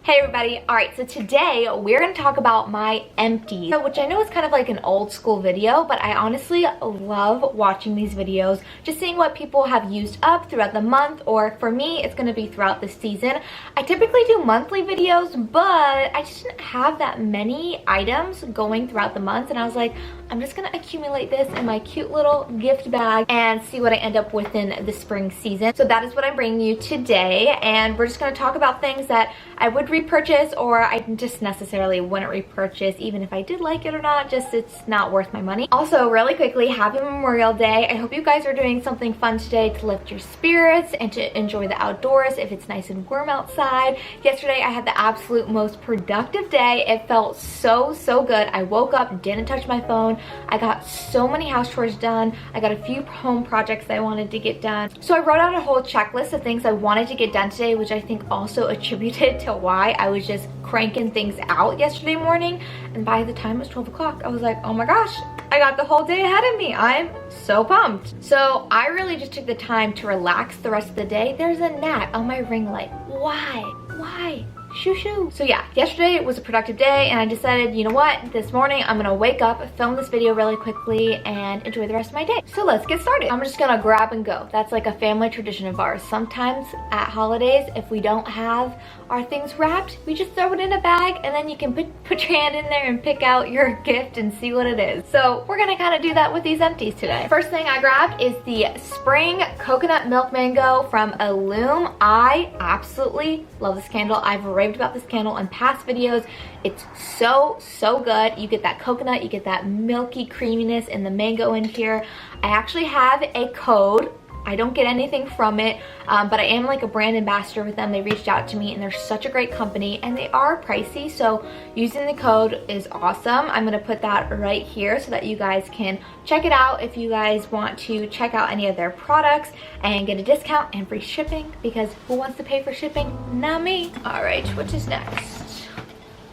Hey everybody, alright, so today we're going to talk about my empties, which I know is kind of like an old school video, but I honestly love watching these videos, just seeing what people have used up throughout the month, or for me, it's going to be throughout the season. I typically do monthly videos, but I just didn't have that many items going throughout the month, and I was like, I'm just going to accumulate this in my cute little gift bag and see what I end up with in the spring season. So that is what I'm bringing you today, and we're just going to talk about things that I would repurchase or I just necessarily wouldn't repurchase, even if I did like it or not, just it's not worth my money. Also, really quickly, happy Memorial Day. I hope you guys are doing something fun today to lift your spirits and to enjoy the outdoors if it's nice and warm outside. Yesterday, I had the absolute most productive day. It felt so good. I woke up, didn't touch my phone. I got so many house chores done. I got a few home projects that I wanted to get done. So I wrote out a whole checklist of things I wanted to get done today, which I think also attributed to why I was just cranking things out yesterday morning. And by the time it was 12 o'clock, I was like, oh my gosh, I got the whole day ahead of me. I'm so pumped. So I really just took the time to relax the rest of the day. There's a gnat on my ring light. Why? Shoo shoo. So yeah, yesterday was a productive day and I decided, you know what, this morning I'm gonna wake up, film this video really quickly and enjoy the rest of my day. So let's get started. I'm just gonna grab and go. That's like a family tradition of ours. Sometimes at holidays, if we don't have our things wrapped, we just throw it in a bag and then you can put your hand in there and pick out your gift and see what it is. So we're gonna kind of do that with these empties today. First thing I grabbed is the Spring Coconut Milk Mango from Illume. I absolutely love this candle. I've raved about this candle in past videos. It's so good. You get that coconut, you get that milky creaminess and the mango in here. I actually have a code. I don't get anything from it, but I am like a brand ambassador with them. They reached out to me and they're such a great company and they are pricey, so using the code is awesome. I'm gonna put that right here so that you guys can check it out if you guys want to check out any of their products and get a discount and free shipping, because who wants to pay for shipping? Not me. All right, what is next?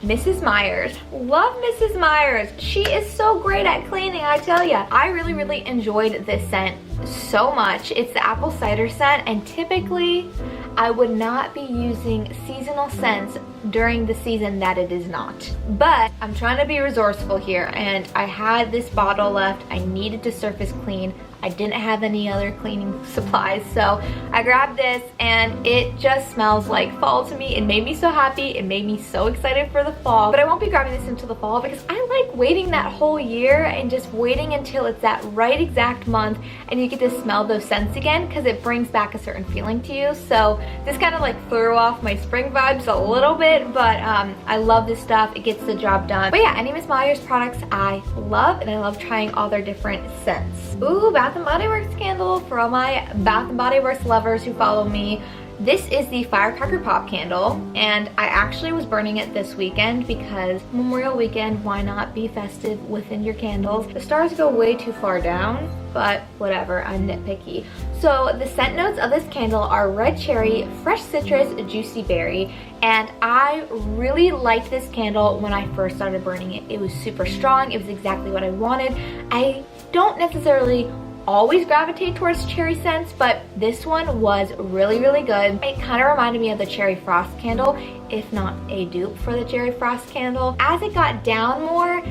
Mrs. Meters. Love Mrs. Meters. She is so great at cleaning, I tell ya. I really enjoyed this scent so much. It's the apple cider scent, and typically I would not be using seasonal scents during the season that it is not. But I'm trying to be resourceful here, and I had this bottle left. I needed to surface clean. I didn't have any other cleaning supplies, so I grabbed this and it just smells like fall to me. It made me so happy. It made me so excited for the fall, but I won't be grabbing this until the fall because I like waiting that whole year and just waiting until it's that right exact month and you get to smell those scents again, because it brings back a certain feeling to you. So this kind of like threw off my spring vibes a little bit, but I love this stuff. It gets the job done. But yeah, any Miss Meters products I love, and I love trying all their different scents. Ooh, Bath & Body Works candle for all my Bath & Body Works lovers who follow me. This is the Firecracker Pop candle, and I actually was burning it this weekend because Memorial Weekend, why not be festive within your candles? The stars go way too far down, but whatever, I'm nitpicky. So the scent notes of this candle are red cherry, fresh citrus, juicy berry, and I really liked this candle when I first started burning it. It was super strong. It was exactly what I wanted. I don't necessarily always gravitate towards cherry scents, but this one was really good. It kind of reminded me of the Cherry Frost candle, if not a dupe for the Cherry Frost candle. As it got down more,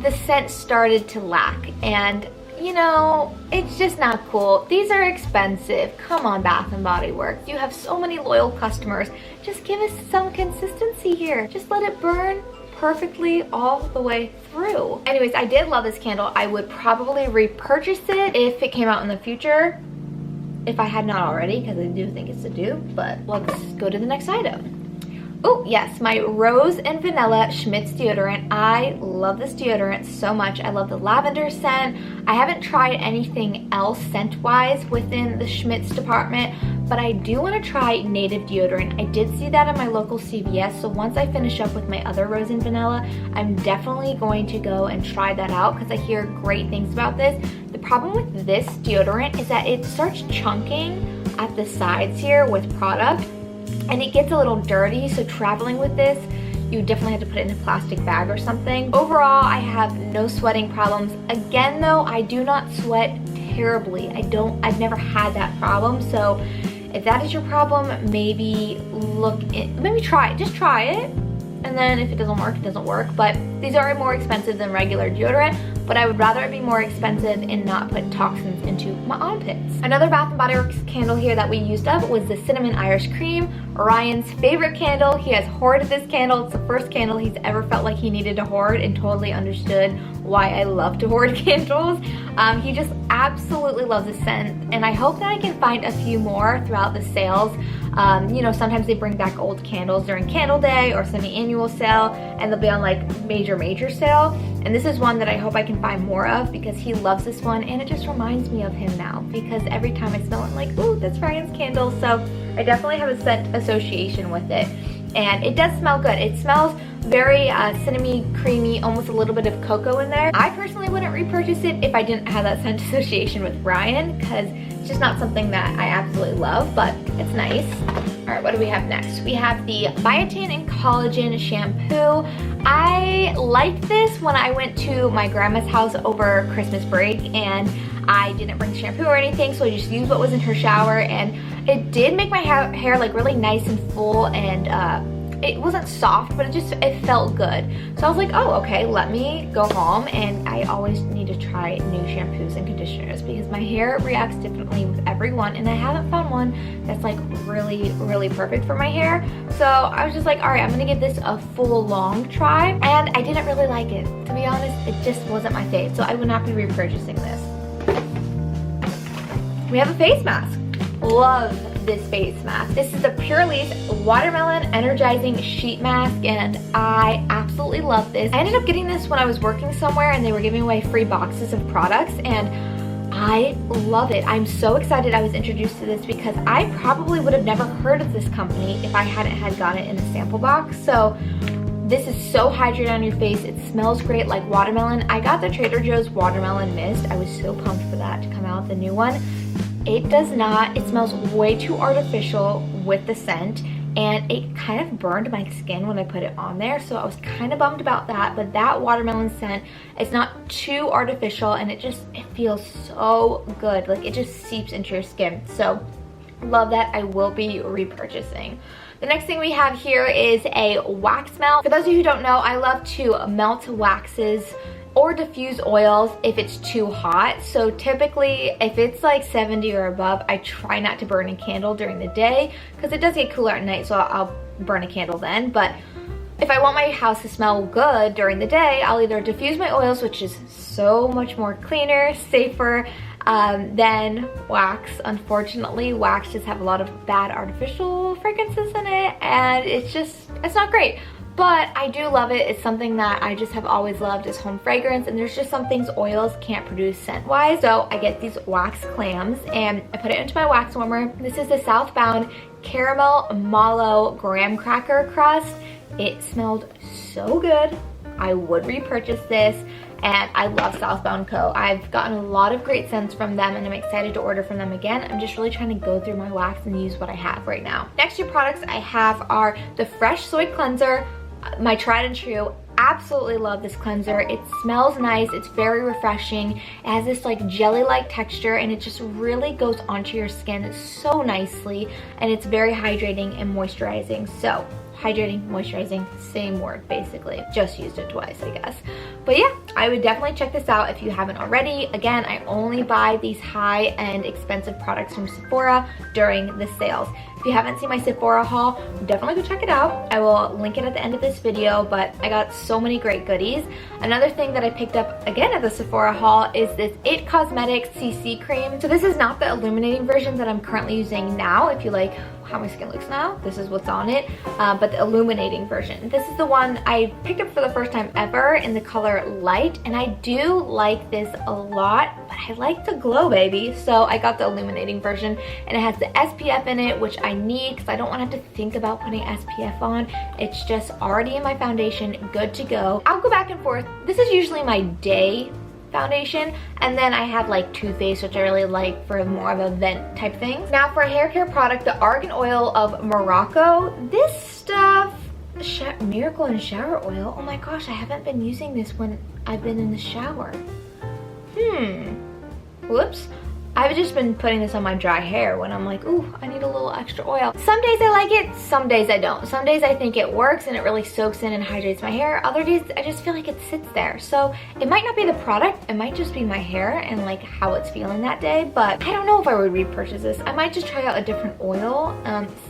the scent started to lack, and you know, it's just not cool. These are expensive. Come on, Bath & Body Works. You have so many loyal customers. Just give us some consistency here. Just let it burn perfectly all the way through. Anyways, I did love this candle. I would probably repurchase it if it came out in the future, if I had not already, because I do think it's a dupe. But let's go to the next item. Oh yes, my Rose and Vanilla Schmidt's deodorant. I love this deodorant so much. I love the lavender scent. I haven't tried anything else scent-wise within the Schmidt's department, but I do want to try native deodorant. I did see that at my local CVS, so once I finish up with my other Rose and Vanilla, I'm definitely going to go and try that out because I hear great things about this. The problem with this deodorant is that it starts chunking at the sides here with product, and it gets a little dirty, so traveling with this, you definitely have to put it in a plastic bag or something. Overall, I have no sweating problems. Again though, I do not sweat terribly. I've never had that problem, so if that is your problem, maybe try it. Just try it. And then if it doesn't work, it doesn't work. But these are more expensive than regular deodorant, but I would rather it be more expensive and not put toxins into my armpits. Another Bath & Body Works candle here that we used up was the Cinnamon Irish Cream, Ryan's favorite candle. He has hoarded this candle. It's the first candle he's ever felt like he needed to hoard, and totally understood why I love to hoard candles. He just absolutely loves the scent, and I hope that I can find a few more throughout the sales. You know, sometimes they bring back old candles during Candle Day or semi-annual sale, and they'll be on like major sale. And this is one that I hope I can find more of because he loves this one, and it just reminds me of him now because every time I smell it, I'm like, ooh, that's Ryan's candle. So I definitely have a scent association with it. And it does smell good. It smells very cinnamony, creamy, almost a little bit of cocoa in there. I personally wouldn't repurchase it if I didn't have that scent association with Ryan, because it's just not something that I absolutely love, but it's nice. All right, what do we have next? We have the Biotin and Collagen Shampoo. I liked this when I went to my grandma's house over Christmas break, and I didn't bring shampoo or anything, so I just used what was in her shower, and it did make my hair like really nice and full, and it wasn't soft, but it felt good. So I was like, oh, okay, let me go home, and I always need to try new shampoos and conditioners because my hair reacts differently with every one, and I haven't found one that's like really perfect for my hair. So I was just like, all right, I'm gonna give this a full long try, and I didn't really like it. To be honest, it just wasn't my fave, so I would not be repurchasing this. We have a face mask. Love this face mask. This is the Purely's Watermelon Energizing Sheet Mask, and I absolutely love this. I ended up getting this when I was working somewhere and they were giving away free boxes of products, and I love it. I'm so excited I was introduced to this because I probably would have never heard of this company if I hadn't had gotten it in a sample box. So this is so hydrated on your face. It smells great like watermelon. I got the Trader Joe's Watermelon Mist. I was so pumped for that to come out, the new one. It does not. It smells way too artificial with the scent, and it kind of burned my skin when I put it on there, so I was kind of bummed about that. But that watermelon scent, it's not too artificial, and it feels so good. Like, it just seeps into your skin. So love that. I will be repurchasing. The next thing we have here is a wax melt. For those of you who don't know, I love to melt waxes or diffuse oils if it's too hot. So typically if it's like 70 or above, I try not to burn a candle during the day because it does get cooler at night, so I'll burn a candle then. But if I want my house to smell good during the day, I'll either diffuse my oils, which is so much more cleaner, safer than wax. Unfortunately, wax just have a lot of bad artificial fragrances in it, and it's not great. But I do love it. It's something that I just have always loved is home fragrance, and there's just some things oils can't produce scent-wise. So I get these wax clams and I put it into my wax warmer. This is the Southbound Caramel Mallow Graham Cracker Crust. It smelled so good. I would repurchase this, and I love Southbound Co. I've gotten a lot of great scents from them, and I'm excited to order from them again. I'm just really trying to go through my wax and use what I have right now. Next two products I have are the Fresh Soy Cleanser, my tried and true. Absolutely love this cleanser. It smells nice. It's very refreshing. It has this like jelly-like texture, and it just really goes onto your skin so nicely, and it's very hydrating and moisturizing. So hydrating, moisturizing, same word basically. Just used it twice, I guess. But yeah, I would definitely check this out if you haven't already. Again, I only buy these high-end expensive products from Sephora during the sales. If you haven't seen my Sephora haul, definitely go check it out. I will link it at the end of this video, but I got so many great goodies. Another thing that I picked up again at the Sephora haul is this IT Cosmetics CC cream. So this is not the illuminating version that I'm currently using now. If you like how my skin looks now, this is what's on it, but the illuminating version. This is the one I picked up for the first time ever in the color Light, and I do like this a lot, but I like the glow, baby. So I got the illuminating version, and it has the SPF in it, which I need because I don't want to have to think about putting SPF on. It's just already in my foundation, good to go. I'll go back and forth. This is usually my day foundation, and then I have like Too Faced, which I really like for more of event type things. Now for a hair care product, the Argan Oil of Morocco. This stuff, Miracle and Shower Oil, oh my gosh, I haven't been using this when I've been in the shower. Whoops. I've just been putting this on my dry hair when I'm like, ooh, I need a little extra oil. Some days I like it, some days I don't. Some days I think it works and it really soaks in and hydrates my hair. Other days I just feel like it sits there. So it might not be the product, it might just be my hair and like how it's feeling that day. But I don't know if I would repurchase this. I might just try out a different oil,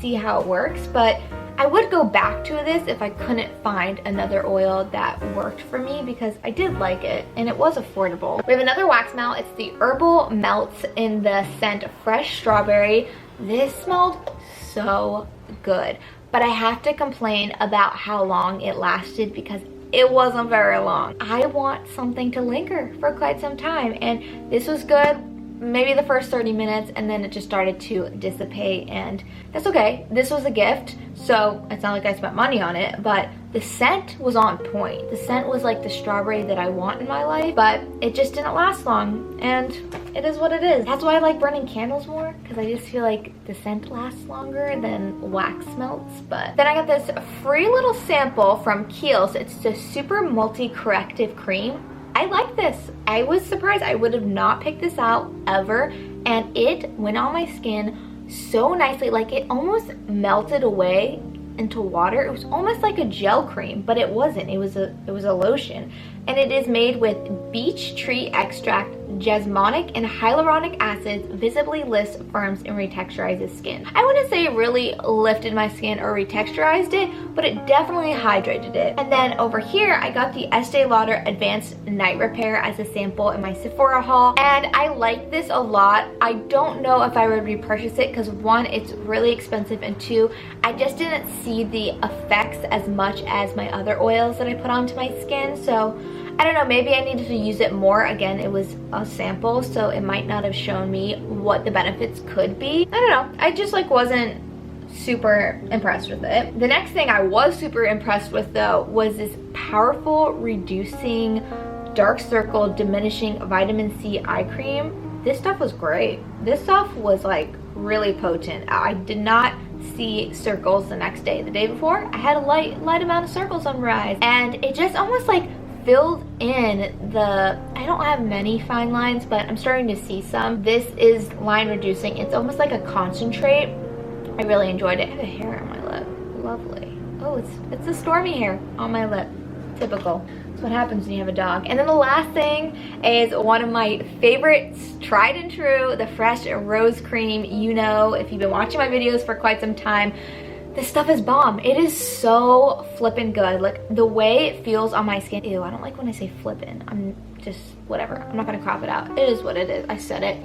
see how it works. But I would go back to this if I couldn't find another oil that worked for me, because I did like it and it was affordable. We have another wax melt. It's the Herbal Melts in the scent Fresh Strawberry. This smelled so good, but I have to complain about how long it lasted because it wasn't very long. I want something to linger for quite some time, and this was good. Maybe the first 30 minutes, and then it just started to dissipate, and that's okay. This was a gift, so it's not like I spent money on it, but the scent was on point. The scent was like the strawberry that I want in my life, but it just didn't last long, and it is what it is. That's why I like burning candles more, because I just feel like the scent lasts longer than wax melts. But then I got this free little sample from Kiehl's. It's the Super Multi-Corrective Cream. I like this. I was surprised. I would have not picked this out ever, and it went on my skin so nicely. Like, it almost melted away into water. It was almost like a gel cream, but it wasn't. It was a lotion, and it is made with beech tree extract, jasmonic and hyaluronic acids, visibly lifts, firms, and retexturizes skin. I wouldn't say it really lifted my skin or retexturized it, but it definitely hydrated it. And then over here, I got the Estee Lauder Advanced Night Repair as a sample in my Sephora haul, and I like this a lot. I don't know if I would repurchase it because one, it's really expensive, and two, I just didn't see the effects as much as my other oils that I put onto my skin. So I don't know, maybe I needed to use it more. Again, it was a sample, so it might not have shown me what the benefits could be. I don't know, I just like wasn't super impressed with it. The next thing I was super impressed with though was this powerful reducing dark circle diminishing vitamin C eye cream. This stuff was great. This stuff was like really potent. I did not see circles the next day. The day before, I had a light amount of circles on my eyes, and it just almost like filled in the, I don't have many fine lines, but I'm starting to see some. This is line reducing. It's almost like a concentrate. I really enjoyed it. I have a hair on my lip. Lovely. Oh, it's a stormy hair on my lip. Typical. That's what happens when you have a dog. And then the last thing is one of my favorites, tried and true, the Fresh Rose Cream. You know, if you've been watching my videos for quite some time, this stuff is bomb. It is so flippin' good. Like, the way it feels on my skin. Ew, I don't like when I say flippin'. I'm just, whatever. I'm not gonna crop it out. It is what it is. I said it.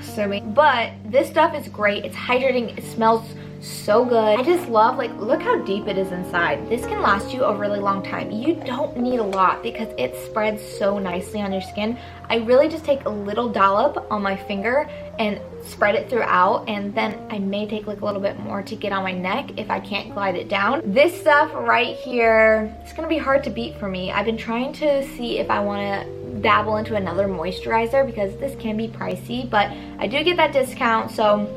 So me. But this stuff is great. It's hydrating. It smells so good. I just love, like, look how deep it is inside. This can last you a really long time. You don't need a lot because it spreads so nicely on your skin. I really just take a little dollop on my finger and spread it throughout, and then I may take like a little bit more to get on my neck if I can't glide it down. This stuff right here, it's gonna be hard to beat for me. I've been trying to see if I want to dabble into another moisturizer because this can be pricey, but I do get that discount, so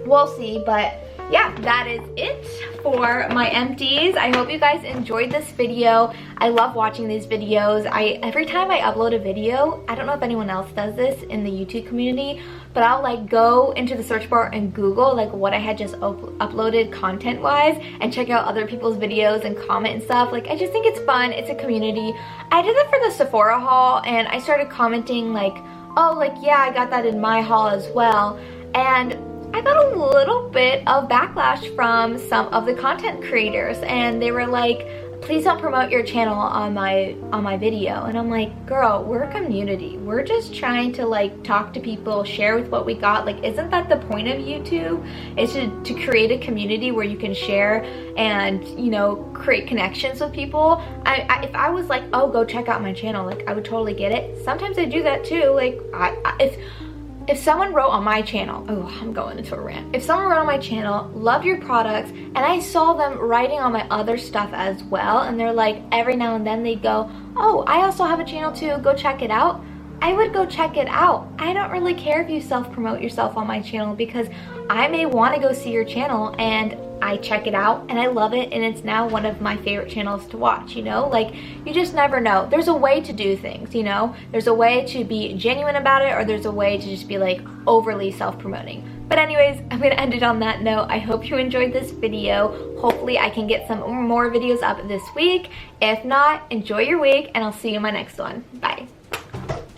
we'll see. But yeah, that is it for my empties. I hope you guys enjoyed this video. I love watching these videos. Every time I upload a video, I don't know if anyone else does this in the YouTube community, but I'll like go into the search bar and Google like what I had just uploaded content wise and check out other people's videos and comment and stuff. Like, I just think it's fun. It's a community. I did that for the Sephora haul, and I started commenting like, oh, like, yeah, I got that in my haul as well. And I got a little bit of backlash from some of the content creators, and they were like, please don't promote your channel on my video. And I'm like, girl, we're a community. We're just trying to like talk to people, share with what we got. Like, isn't that the point of YouTube? It's to create a community where you can share and, you know, create connections with people. If I was like, oh, go check out my channel, like, I would totally get it. Sometimes I do that too. Like, if someone wrote on my channel, oh, I'm going into a rant. If someone wrote on my channel, love your products, and I saw them writing on my other stuff as well, and they're like, every now and then they go, oh, I also have a channel too, go check it out. I would go check it out. I don't really care if you self-promote yourself on my channel, because I may want to go see your channel and I check it out and I love it, and it's now one of my favorite channels to watch, you know? Like, you just never know. There's a way to do things, you know? There's a way to be genuine about it, or there's a way to just be like overly self-promoting. But anyways, I'm gonna end it on that note. I hope you enjoyed this video. Hopefully I can get some more videos up this week. If not, enjoy your week and I'll see you in my next one. Bye.